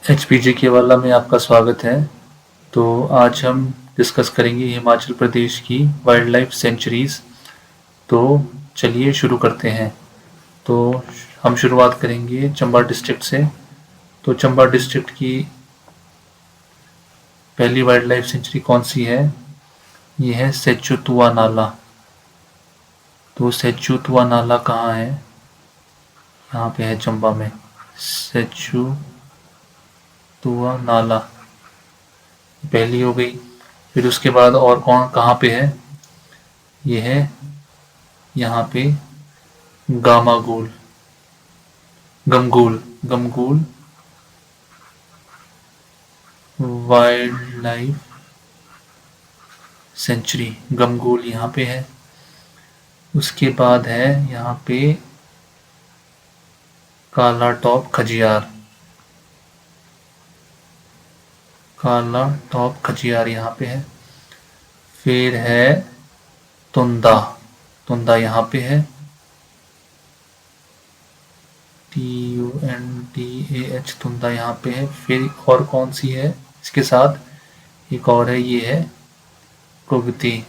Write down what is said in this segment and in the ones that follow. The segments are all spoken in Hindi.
एचपीजे केवाला में आपका स्वागत है। तो आज हम डिस्कस करेंगे हिमाचल प्रदेश की वाइल्ड लाइफ सेंचुरीज। तो चलिए शुरू करते हैं। तो हम शुरुआत करेंगे चंबा डिस्ट्रिक्ट से। तो चंबा डिस्ट्रिक्ट की पहली वाइल्ड लाइफ सेंचुरी कौन सी है? ये है सेचुतुआ नाला। तो सेचुतुआ नाला कहाँ है? यहाँ पे है चंबा में, सेचुतुआ नाला पहली हो गई। फिर उसके बाद और कौन कहाँ पे है? ये है यहाँ पे गामागुल, गमगुल, गमगुल वाइल्ड लाइफ सेंचुरी, गमगुल यहाँ पे है। उसके बाद है यहाँ पे काला टॉप खजियार, काला टॉप खजियार यहाँ पे है। फिर है तुंदा, तुंदा यहाँ पे है, TUNDAH, तुंदा यहाँ पे है। फिर और कौन सी है इसके साथ? एक और है, ये है कुगती।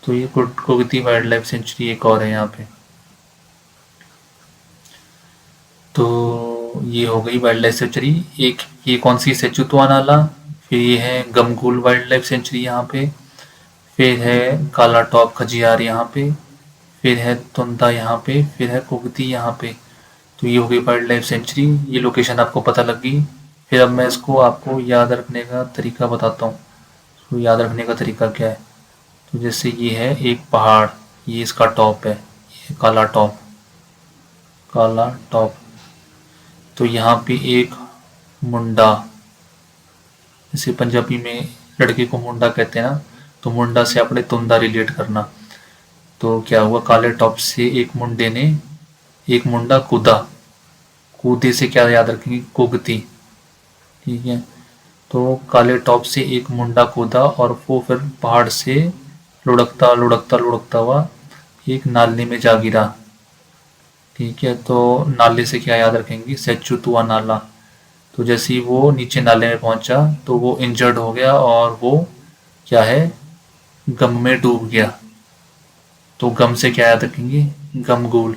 तो ये कुगती वाइल्ड लाइफ सेंचुरी एक और है यहाँ पे। तो ये हो गई वाइल्ड लाइफ सेंचुरी। एक ये कौन सी? सेचुतुआ नाला। फिर ये है गमगुल वाइल्ड लाइफ सेंचुरी यहाँ पे। फिर है काला टॉप खजियार यहाँ पे। फिर है तुंदा यहाँ पे। फिर है कुगती यहाँ पे। तो ये हो गई वाइल्ड लाइफ सेंचुरी। ये लोकेशन आपको पता लग गई। फिर अब मैं इसको आपको याद रखने का तरीका बताता हूँ। तो याद रखने का तरीका क्या है? तो जैसे ये है एक पहाड़, ये इसका टॉप है, ये काला टॉप, काला टॉप। तो यहाँ पे एक मुंडा, जैसे पंजाबी में लड़के को मुंडा कहते हैं ना, तो मुंडा से अपने तुंदा रिलेट करना। तो क्या हुआ, काले टॉप से एक मुंडे ने एक मुंडा कूदा, कूदे से क्या याद रखेंगे? कुगती। ठीक है। तो काले टॉप से एक मुंडा कूदा और वो फिर पहाड़ से लुढ़कता लुढ़कता लुढ़कता हुआ एक नाले में जा गिरा। ठीक है। तो नाले से क्या याद रखेंगे? सेचुतुआ नाला। तो जैसे ही वो नीचे नाले में पहुंचा तो वो इंजर्ड हो गया और वो क्या है, गम में डूब गया। तो गम से क्या याद रखेंगे? गमगुल।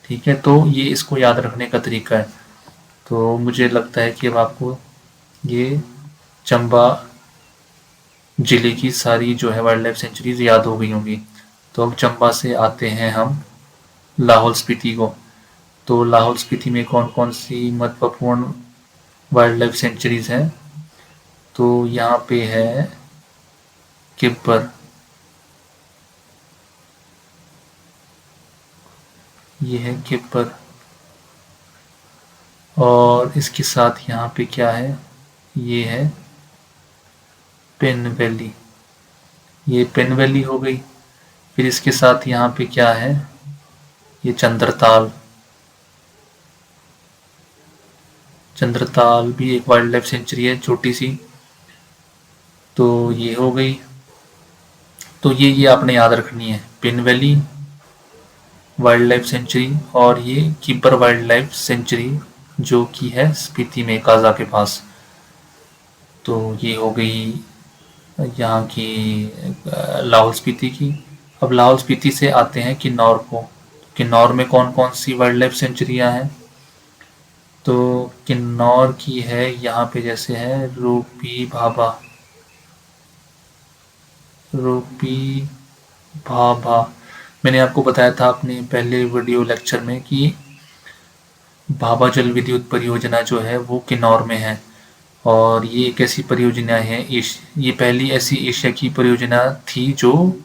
ठीक है। तो ये इसको याद रखने का तरीका है। तो मुझे लगता है कि अब आपको ये चंबा जिले की सारी जो है वाइल्ड लाइफ सेंचुरीज याद हो गई होंगी। तो अब चंबा से आते हैं हम लाहौल स्पीति को। तो लाहौल स्पीति में कौन कौन सी महत्वपूर्ण वाइल्ड लाइफ सेंचुरीज हैं? तो यहाँ पे है किब्बर, ये है किब्बर। और इसके साथ यहाँ पे क्या है? ये है पेन वैली, ये पेन वैली हो गई। फिर इसके साथ यहाँ पे क्या है? ये चंद्रताल, चंद्रताल भी एक वाइल्ड लाइफ सेंचुरी है छोटी सी। तो ये हो गई। तो ये आपने याद रखनी है, pin valley wild life sanctuary और ये कीपर वाइल्ड लाइफ सेंचुरी जो कि है स्पीति में, काजा के पास। तो ये हो गई यहाँ की लाहौल स्पीति की। अब लाहौल स्पीति से आते हैं किन्नौर को। किन्नौर में कौन कौन सी वाइल्ड लाइफ सेंचुरियाँ हैं? तो किन्नौर की है यहाँ पे, जैसे है रूपी भाभा, रूपी भाभा। मैंने आपको बताया था अपने पहले वीडियो लेक्चर में कि भाभा जल विद्युत परियोजना जो है वो किन्नौर में है। और ये एक ऐसी परियोजना है, ये पहली ऐसी एशिया की परियोजना थी जो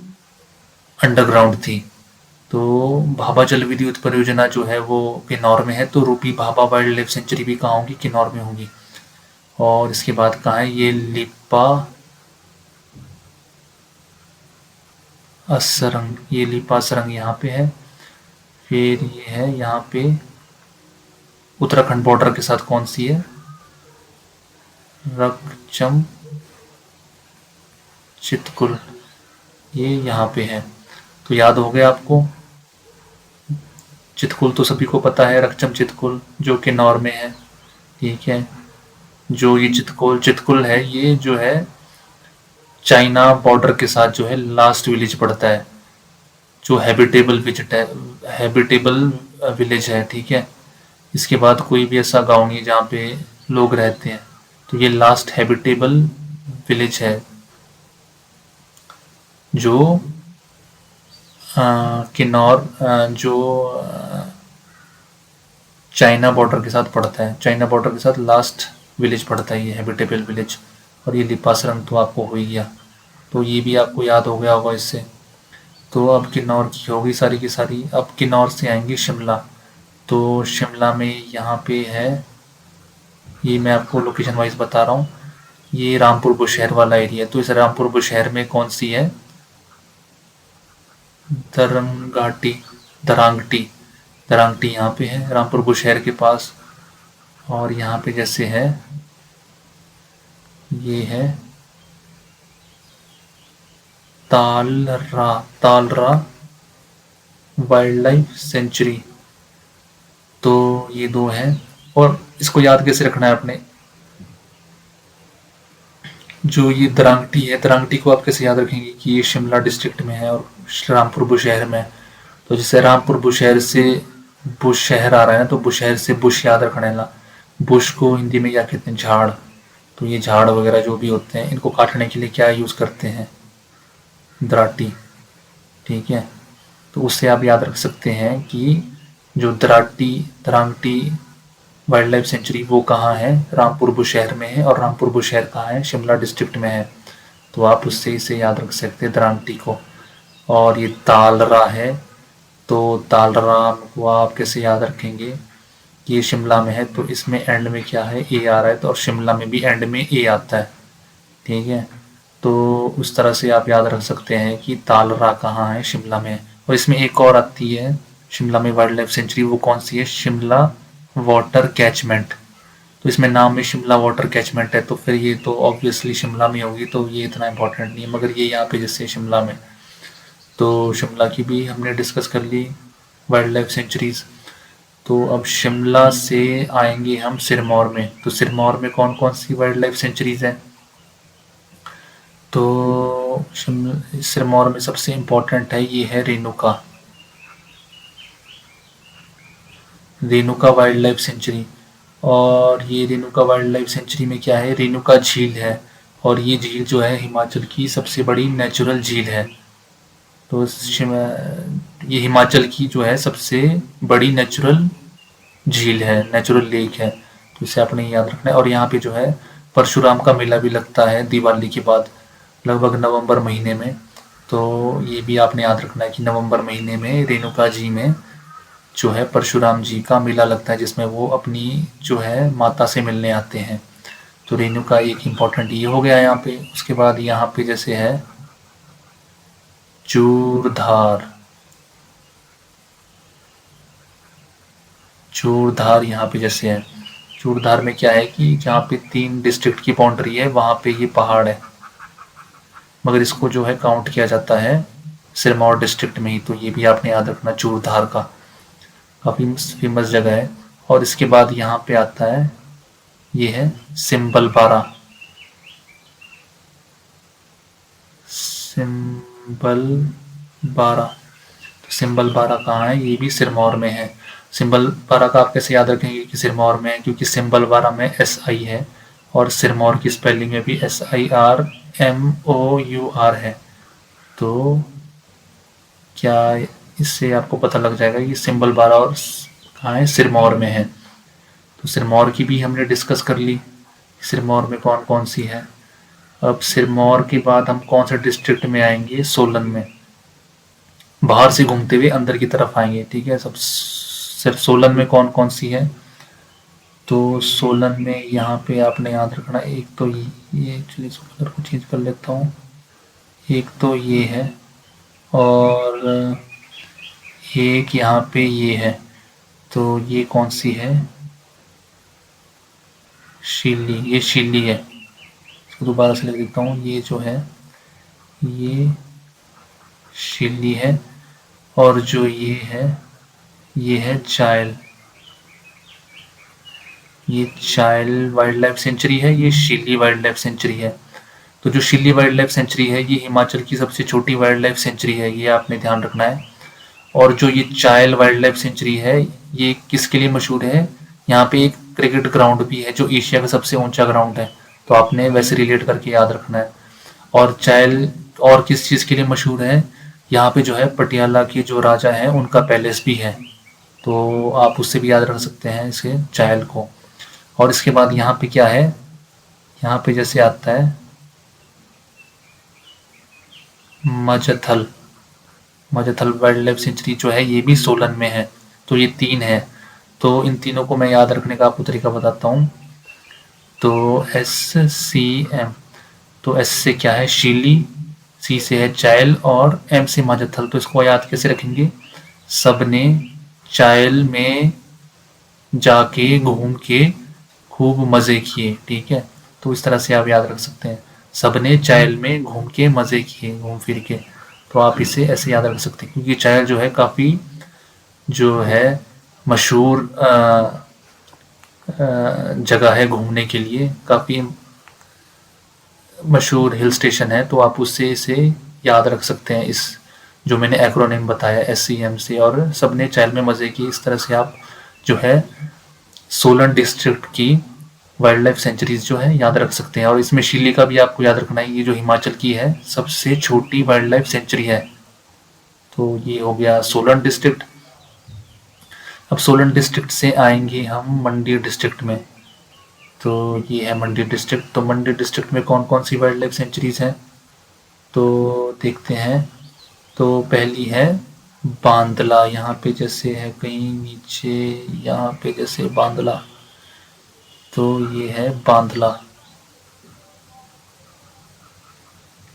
अंडरग्राउंड थी। तो भाभा जल विद्युत परियोजना जो है वो किन्नौर में है। तो रूपी भाभा वाइल्ड लाइफ सेंचुरी भी कहाँ होगी? किन्नौर में होगी। और इसके बाद कहाँ है? ये लिपा असरंग, ये लिपा असरंग यहाँ पे है। फिर ये है यहाँ पे उत्तराखंड बॉर्डर के साथ कौन सी है? रकचम चितकुल, ये यहाँ पे है। तो याद हो गया आपको। चितकुल तो सभी को पता है, रकचम चितकुल जो किन्नौर में है। ठीक है। जो ये चितकुल है, ये जो है चाइना बॉर्डर के साथ जो है लास्ट विलेज पड़ता है, जो हैबिटेबल विलेज है। ठीक है। इसके बाद कोई भी ऐसा गांव नहीं जहाँ पे लोग रहते हैं, तो ये लास्ट हैबिटेबल विलेज है जो किन्नौर जो चाइना बॉर्डर के साथ पड़ता है, चाइना बॉर्डर के साथ लास्ट विलेज पड़ता है ये हैबिटेबल विलेज। और ये लिपासरन तो आपको हो ही गया, तो ये भी आपको याद हो गया होगा इससे। तो अब किन्नौर की होगी सारी की सारी। अब किन्नौर से आएंगे शिमला। तो शिमला में यहाँ पे है, ये मैं आपको लोकेशन वाइज बता रहा हूँ, ये रामपुर बुशहर वाला एरिया है। तो इस रामपुर बुशहर में कौन सी है, दरंगाटी दरांगटी दरांगटी यहाँ पे है रामपुर बुशहर के पास। और यहाँ पे जैसे है, ये है तालरा वाइल्ड लाइफ सेंचुरी। तो ये दो हैं। और इसको याद कैसे रखना है आपने, जो ये दरांगटी है, दरांगटी को आप कैसे याद रखेंगे कि ये शिमला डिस्ट्रिक्ट में है और रामपुर बुशहर में है। तो जैसे रामपुर बुशहर से बुशहर आ रहा है ना, तो बुशहर से बुश याद रखना है ना। बुश को हिंदी में क्या कहते हैं, झाड़। तो ये झाड़ वगैरह जो भी होते हैं, इनको काटने के लिए क्या यूज़ करते हैं, दराटी। ठीक है। तो उससे आप याद रख सकते हैं कि जो दरांगटी वाइल्ड लाइफ सेंचुरी वो कहाँ है, रामपुर बुशहर में है। और रामपुर बुशहर कहाँ है, शिमला डिस्ट्रिक्ट में है। तो आप उससे इसे याद रख सकते हैं दरांगटी को। और ये तालरा है, तो तालरा को आप कैसे याद रखेंगे, ये शिमला में है, तो इसमें एंड में क्या है, ए आ रहा है, तो और शिमला में भी एंड में ए आता है। ठीक है। तो उस तरह से आप याद रख सकते हैं कि तालरा कहाँ है, शिमला में है। और इसमें एक और आती है शिमला में वाइल्ड लाइफ सेंचुरी, वो कौन सी है, शिमला वाटर कैचमेंट। तो इसमें नाम में शिमला वाटर कैचमेंट है, तो फिर ये तो ऑब्वियसली शिमला में होगी, तो ये इतना इंपॉर्टेंट नहीं है। मगर ये यहाँ पे जैसे शिमला में, तो शिमला की भी हमने डिस्कस कर ली वाइल्ड लाइफ सेंचुरीज। तो अब शिमला से आएंगे हम सिरमौर में। तो सिरमौर में कौन कौन सी वाइल्ड लाइफ सेंचुरीज हैं, तो सिरमौर में सबसे इम्पोर्टेंट है, ये है Renuka Renuka wild life sanctuary. और ये रेणुका वाइल्ड लाइफ सेंचुरी में क्या है, रेणुका झील है। और ये झील जो है हिमाचल की सबसे बड़ी नेचुरल झील है। तो ये हिमाचल की जो है सबसे बड़ी नेचुरल झील है, नेचुरल लेक है। तो इसे आपने याद रखना है। और यहाँ पे जो है परशुराम का मेला भी लगता है दिवाली के बाद, लगभग नवंबर महीने में। तो ये भी आपने याद रखना है कि नवंबर महीने में रेणुका जी में जो है परशुराम जी का मेला लगता है, जिसमें वो अपनी जो है माता से मिलने आते हैं। तो रेणुका एक इम्पोर्टेंट ये हो गया यहाँ पे। उसके बाद यहाँ पे जैसे है चूरधार चूरधार यहाँ पे जैसे है। चूरधार में क्या है कि जहाँ पे 3 डिस्ट्रिक्ट की बाउंड्री है, वहाँ पे ये पहाड़ है, मगर इसको जो है काउंट किया जाता है सिरमौर डिस्ट्रिक्ट में ही। तो ये भी आपने याद रखना, चूरधार का काफ़ी फेमस जगह है। और इसके बाद यहाँ पे आता है, ये है सिंबलपारा। सिंबलपारा तो सिंबलपारा कहाँ है, ये भी सिरमौर में है। सिंबलपारा का आप कैसे याद रखेंगे कि सिरमौर में है, क्योंकि सिंबलपारा में SI है और सिरमौर की स्पेलिंग में भी SIRMOUR है। तो क्या इससे आपको पता लग जाएगा कि सिंबलपारा और कहाँ है, सिरमौर में है। तो सिरमौर की भी हमने डिस्कस कर ली, सिरमौर में कौन कौन सी है। अब सिरमौर के बाद हम कौन से डिस्ट्रिक्ट में आएंगे, सोलन में। बाहर से घूमते हुए अंदर की तरफ आएंगे। ठीक है। सब सिर्फ सोलन में कौन कौन सी है, तो सोलन में यहाँ पे आपने याद रखना, एक तो ये एक्चुअली कलर को चेंज कर लेता हूँ, एक तो ये है और एक यहाँ पे ये है। तो ये कौन सी है, शीली, ये शीली है। इसको दोबारा से लिख देता हूँ, ये जो है ये शीली है। और जो ये है चायल, ये चाइल्ड वाइल्ड लाइफ सेंचुरी है, ये शिल्ली वाइल्ड लाइफ सेंचुरी है। तो जो शिल्ली वाइल्ड लाइफ सेंचुरी है ये हिमाचल की सबसे छोटी वाइल्ड लाइफ सेंचुरी है, ये आपने ध्यान रखना है। और जो ये चाइल्ड वाइल्ड लाइफ सेंचुरी है ये किसके लिए मशहूर है, यहाँ पे एक क्रिकेट ग्राउंड भी है जो एशिया का सबसे ऊंचा ग्राउंड है, तो आपने वैसे रिलेट करके याद रखना है। और चाइल्ड और किस चीज़ के लिए मशहूर है, यहाँ पे जो है पटियाला के जो राजा हैं उनका पैलेस भी है, तो आप उससे भी याद रख सकते हैं इसके चाइल्ड को। और इसके बाद यहाँ पे क्या है, यहाँ पे जैसे आता है मजथल, मजथल वाइल्ड लाइफ सेंचुरी जो है ये भी सोलन में है। तो ये 3 है, तो इन तीनों को मैं याद रखने का आपको तरीका बताता हूँ। तो SCM, तो S से क्या है शिली, C से है चाइल और M से मजथल। तो इसको याद कैसे रखेंगे, सबने चाइल में जाके घूम के खूब मज़े किए, ठीक है। तो इस तरह से आप याद रख सकते हैं, सबने चाइल में घूम के मज़े किए, घूम फिर के। तो आप इसे ऐसे याद रख सकते हैं क्योंकि चाइल जो है काफ़ी जो है मशहूर जगह है घूमने के लिए, काफ़ी मशहूर हिल स्टेशन है, तो आप उससे इसे याद रख सकते हैं, इस जो मैंने एक्रोनिम बताया SCM से। और सबने चाइल में मज़े की, इस तरह से आप जो है सोलन डिस्ट्रिक्ट की वाइल्ड लाइफ सेंचुरीज जो है याद रख सकते हैं। और इसमें शिल्ली का भी आपको याद रखना है, ये जो हिमाचल की है सबसे छोटी वाइल्ड लाइफ सेंचुरी है। तो ये हो गया सोलन डिस्ट्रिक्ट। अब सोलन डिस्ट्रिक्ट से आएंगे हम मंडी डिस्ट्रिक्ट में। तो ये है मंडी डिस्ट्रिक्ट। तो मंडी डिस्ट्रिक्ट में कौन कौन सी वाइल्ड लाइफ सेंचुरीज हैं, तो देखते हैं। तो पहली है बांदला, यहाँ पे जैसे है कहीं नीचे, यहाँ पे जैसे बांदला, तो ये है बांदला,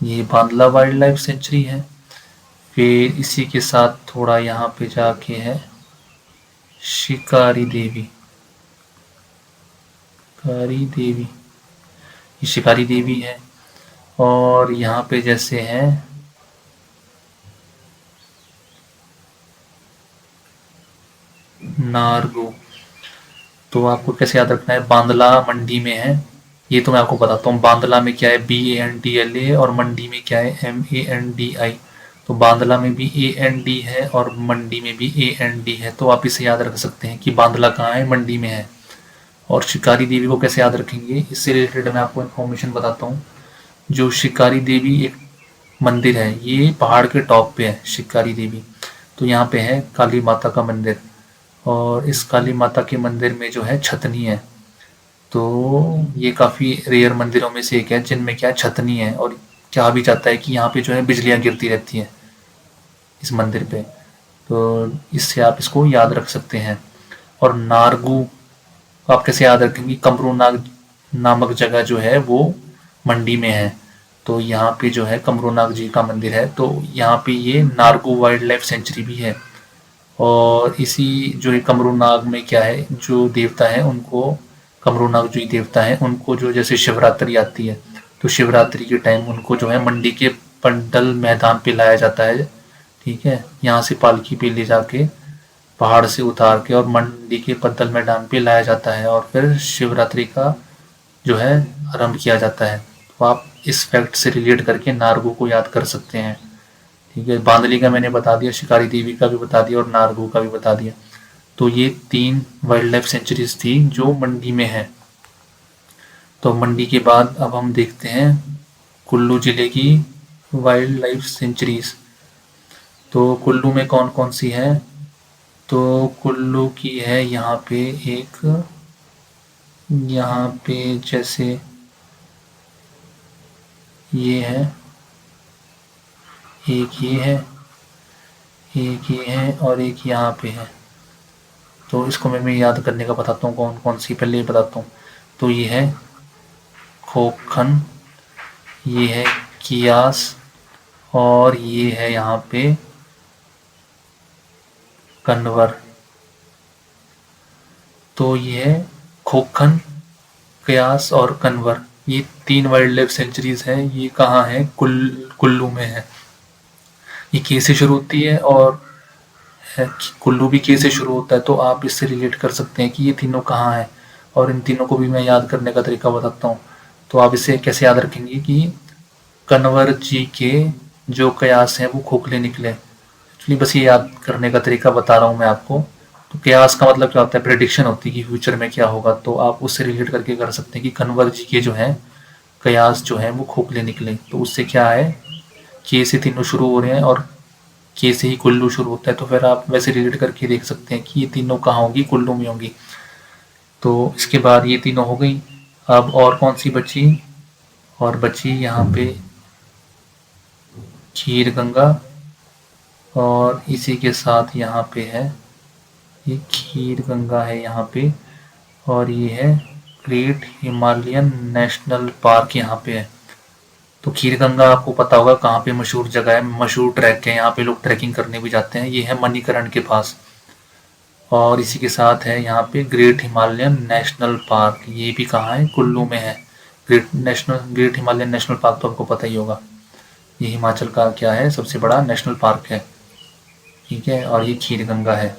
ये बांदला वाइल्ड लाइफ सेंचुरी है। फिर इसी के साथ थोड़ा यहाँ पे जाके है शिकारी देवी, शिकारी देवी, ये शिकारी देवी है। और यहाँ पे जैसे है नारगो। तो आपको कैसे याद रखना है, बांदला मंडी में है, ये तो मैं आपको बताता हूँ। बांदला में क्या है BANDLA और मंडी में क्या है MANDI। तो बांदला में भी AND है और मंडी में भी AND है, तो आप इसे याद रख सकते हैं कि बांदला कहाँ है, मंडी में है। और शिकारी देवी को कैसे याद रखेंगे, इससे रिलेटेड मैं आपको इन्फॉर्मेशन बताता हूँ। जो शिकारी देवी एक मंदिर है, ये पहाड़ के टॉप पे है शिकारी देवी। तो यहाँ पे है काली माता का मंदिर, और इस काली माता के मंदिर में जो है छतनी है। तो ये काफ़ी रेयर मंदिरों में से एक है जिनमें क्या छतनी है, और कहा भी जाता है कि यहाँ पे जो है बिजलियाँ गिरती रहती हैं इस मंदिर पे। तो इससे आप इसको याद रख सकते हैं। और नारगू आप कैसे याद रखेंगे, कमरू नाग नामक जगह जो है वो मंडी में है। तो यहाँ पे जो है कमरू नाग जी का मंदिर है, तो यहाँ पे ये नारगू वाइल्ड लाइफ सेंचुरी भी है। और इसी जो है कमरू नाग में क्या है, जो देवता है उनको, कमरू नाग जो देवता है उनको जो जैसे शिवरात्रि आती है, तो शिवरात्रि के टाइम उनको जो है मंडी के पंडल मैदान पे लाया जाता है, ठीक है। यहाँ से पालकी पे ले जाके पहाड़ से उतार के और मंडी के पत्तल मैदान पे लाया जाता है, और फिर शिवरात्रि का जो है आरंभ किया जाता है। तो आप इस फैक्ट से रिलेट करके नारगू को याद कर सकते हैं, ठीक है। बांदली का मैंने बता दिया, शिकारी देवी का भी बता दिया, और नारगू का भी बता दिया। तो ये 3 वाइल्ड लाइफ सेंचुरीज थी जो मंडी में है। तो मंडी के बाद अब हम देखते हैं कुल्लू जिले की वाइल्ड लाइफ सेंचुरीज। तो कुल्लू में कौन कौन सी है, तो कुल्लू की है यहाँ पे एक, यहाँ पे जैसे ये है, एक ये है, एक ये है, और एक यहाँ पे है। तो इसको मैं याद करने का बताता हूँ कौन कौन सी, पहले ये बताता हूँ। तो ये है खोखन, ये है कियास, और ये है यहाँ पे कन्वर। तो ये है खोखन, कयास और कन्वर, ये 3 वाइल्ड लाइफ सेंचुरीज हैं। ये कहाँ है, कुल्लू में है। ये के से शुरू होती है और है, कुल्लू भी के से शुरू होता है, तो आप इससे रिलेट कर सकते हैं कि ये तीनों कहाँ हैं। और इन तीनों को भी मैं याद करने का तरीका बताता हूँ। तो आप इसे कैसे याद रखेंगे कि कन्वर जी के जो कयास हैं वो खोखले निकले। एक्चुअली बस ये याद करने का तरीका बता रहा हूँ मैं आपको। तो कयास का मतलब क्या होता है, प्रेडिक्शन होती है कि फ्यूचर में क्या होगा। तो आप उससे रिलेट करके कर सकते हैं कि कन्वर जी के जो है कयास जो है वो खोखले निकले। तो उससे क्या है, के से तीनों शुरू हो रहे हैं और के से ही कुल्लू शुरू होता है। तो फिर आप वैसे रिलेट करके देख सकते हैं कि ये तीनों कहाँ होंगी, कुल्लू में होंगी। तो इसके बाद ये तीनों हो गई। अब और कौन सी बची, और बची यहाँ पे खीर गंगा, और इसी के साथ यहाँ पे है, ये खीर गंगा है यहाँ पे, और ये है ग्रेट हिमालयन नेशनल पार्क यहाँ पे है। तो खीर गंगा आपको पता होगा कहाँ पे मशहूर जगह है, मशहूर ट्रैक है, यहाँ पे लोग ट्रैकिंग करने भी जाते हैं। ये है मणिकरण के पास। और इसी के साथ है यहाँ पे ग्रेट हिमालयन नेशनल पार्क, ये भी कहाँ है, कुल्लू में है। ग्रेट हिमालयन नेशनल पार्क तो आपको पता ही होगा, ये हिमाचल का क्या है, सबसे बड़ा नेशनल पार्क है। ठीक है, और ये खीर गंगा है,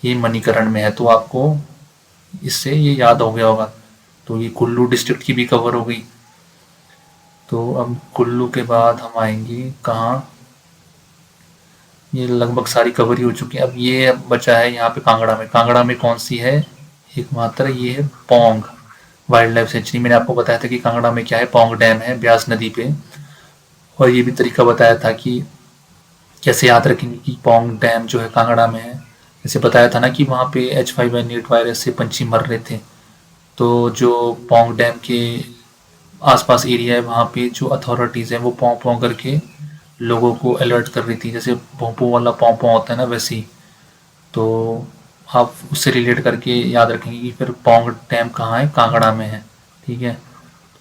ये मणिकरण में है। तो आपको इससे ये याद हो गया होगा। तो ये कुल्लू डिस्ट्रिक्ट की भी कवर हो गई। तो अब कुल्लू के बाद हम आएंगे कहाँ, ये लगभग सारी कवर ही हो चुकी है। अब ये बचा है यहाँ पे कांगड़ा में। कांगड़ा में कौन सी है, एकमात्र ये है पौंग वाइल्ड लाइफ सेंचुरी। मैंने आपको बताया था कि कांगड़ा में क्या है, पौंग डैम है ब्यास नदी पे। और ये भी तरीका बताया था कि कैसे याद रखेंगे कि पौंग डैम जो है कांगड़ा में है। जैसे बताया था ना कि वहाँ पे H5N8 वायरस से पंछी मर रहे थे। तो जो पौंग डैम के आसपास एरिया है वहाँ पे जो अथॉरिटीज़ हैं वो पों पों करके लोगों को अलर्ट कर रही थी। जैसे पोंपो वाला पों पों होता है ना, वैसे ही। तो आप उससे रिलेट करके याद रखेंगे कि फिर पौंग डैम कहाँ है, कांगड़ा में है। ठीक है,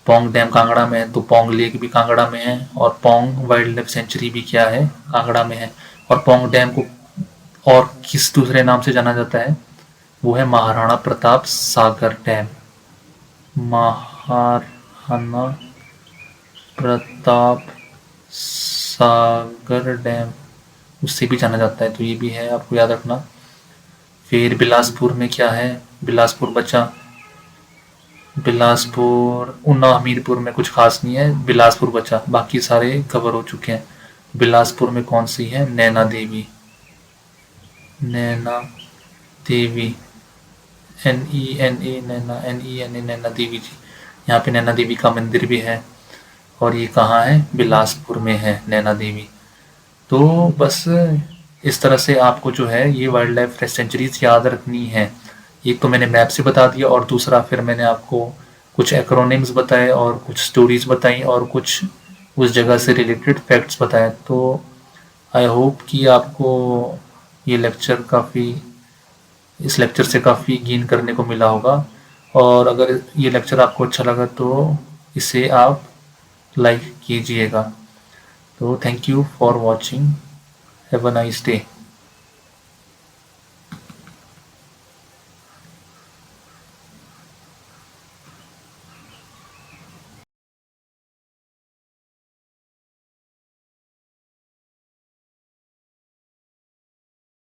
पौंग डैम कांगड़ा में है, तो पौंग लेक भी कांगड़ा में है, और पौंग वाइल्ड लाइफ सेंचुरी भी क्या है, कांगड़ा में है। और पौंग डैम को और किस दूसरे नाम से जाना जाता है, वो है महाराणा प्रताप सागर डैम। महाराणा प्रताप सागर डैम उससे भी जाना जाता है। तो ये भी है, आपको याद रखना। फिर बिलासपुर में क्या है, बिलासपुर बचा। बिलासपुर, ऊना हमीरपुर में कुछ खास नहीं है, बिलासपुर बचा, बाकी सारे कवर हो चुके हैं। बिलासपुर में कौन सी है, नैना देवी। नैना देवी, NENA, नैना, NENA, नैना देवी जी। यहाँ पे नैना देवी का मंदिर भी है। और ये कहाँ है, बिलासपुर में है नैना देवी। तो बस इस तरह से आपको जो है ये वाइल्ड लाइफ सेंचुरीज याद रखनी है। एक तो मैंने मैप से बता दिया, और दूसरा फिर मैंने आपको कुछ एक्रोनिम्स बताए, और कुछ स्टोरीज बताई, और कुछ उस जगह से रिलेटेड फैक्ट्स बताए। तो आई होप कि आपको ये लेक्चर काफ़ी, इस लेक्चर से काफ़ी गेन करने को मिला होगा। और अगर ये लेक्चर आपको अच्छा लगा तो इसे आप लाइक कीजिएगा। तो thank you for watching, have a nice day.